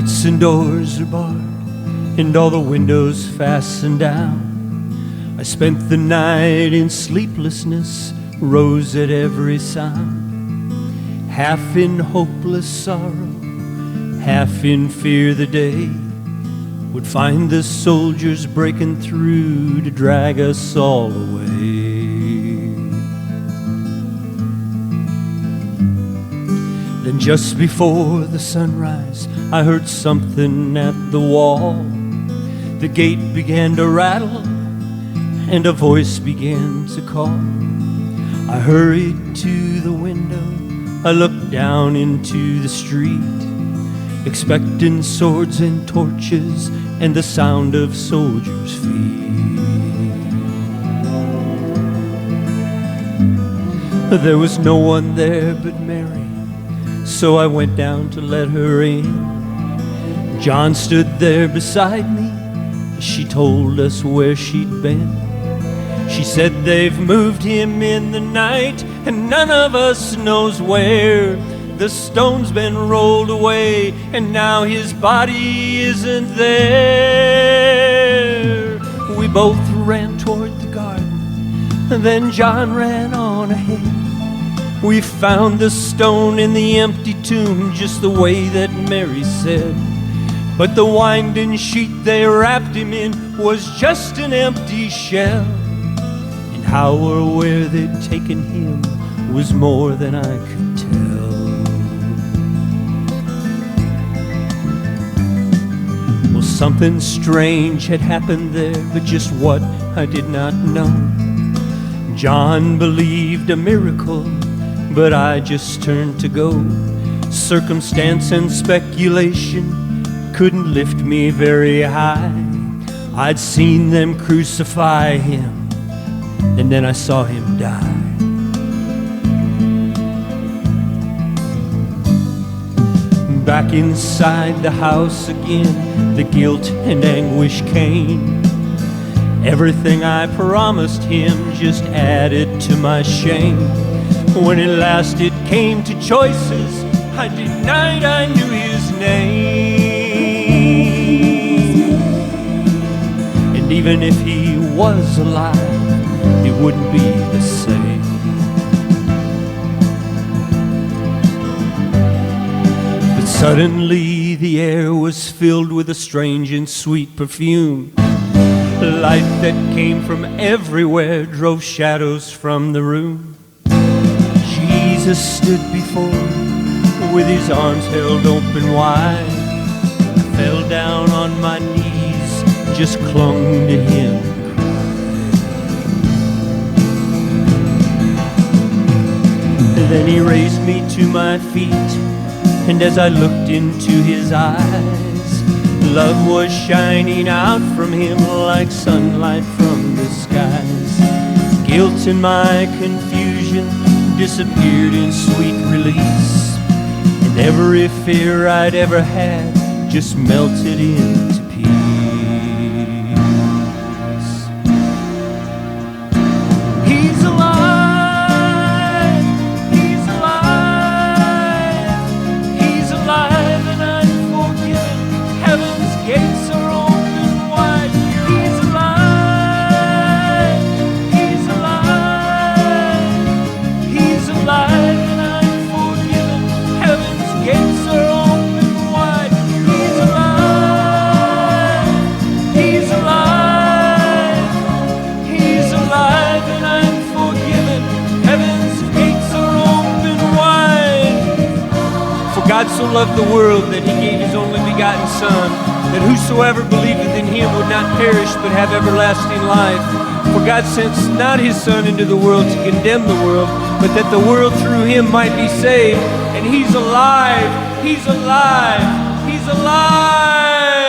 gates and doors are barred, and all the windows fastened down. I spent the night in sleeplessness, rose at every sound, half in hopeless sorrow, half in fear the day would find the soldiers breaking through to drag us all away. Then just before the sunrise, I heard something at the wall. The gate began to rattle, and a voice began to call. I hurried to the window, I looked down into the street, expecting swords and torches and the sound of soldiers' feet. There was no one there but Mary, so I went down to let her in. John stood there beside me, she told us where she'd been. She said they've moved him in the night, and none of us knows where. The stone's been rolled away, and now his body isn't there. We both ran toward the garden, and then John ran on ahead. We found the stone in the empty tomb, just the way that Mary said. But the winding sheet they wrapped him in was just an empty shell. And how or where they'd taken him was more than I could tell. Well, something strange had happened there, but just what I did not know. John believed a miracle, but I just turned to go. Circumstance and speculation couldn't lift me very high. I'd seen them crucify him, and then I saw him die. Back inside the house again, the guilt and anguish came. Everything I promised him just added to my shame. When at last it came to choices, I denied I knew his name. And even if he was alive, it wouldn't be the same. But suddenly the air was filled with a strange and sweet perfume. Light that came from everywhere drove shadows from the room. Jesus stood before me with his arms held open wide. I fell down on my knees, just clung to him and cried. Then he raised me to my feet, and as I looked into his eyes, love was shining out from him like sunlight from the skies. Guilt and my confusion disappeared in sweet release, and every fear I'd ever had just melted into peace. He's alive, he's alive, he's alive, and I'm forgiven. Heaven's gates are open wide. He's alive, he's alive, he's alive, and I'm forgiven. Heaven's gates are open wide. He's alive, he's alive, he's alive, and I'm forgiven. Heaven's gates are open wide. For God so loved the world that he gave his only begotten Son, that whosoever believeth in him would not perish but have everlasting life. For God sent not his Son into the world to condemn the world, but that the world through him might be saved. And he's alive, he's alive, he's alive.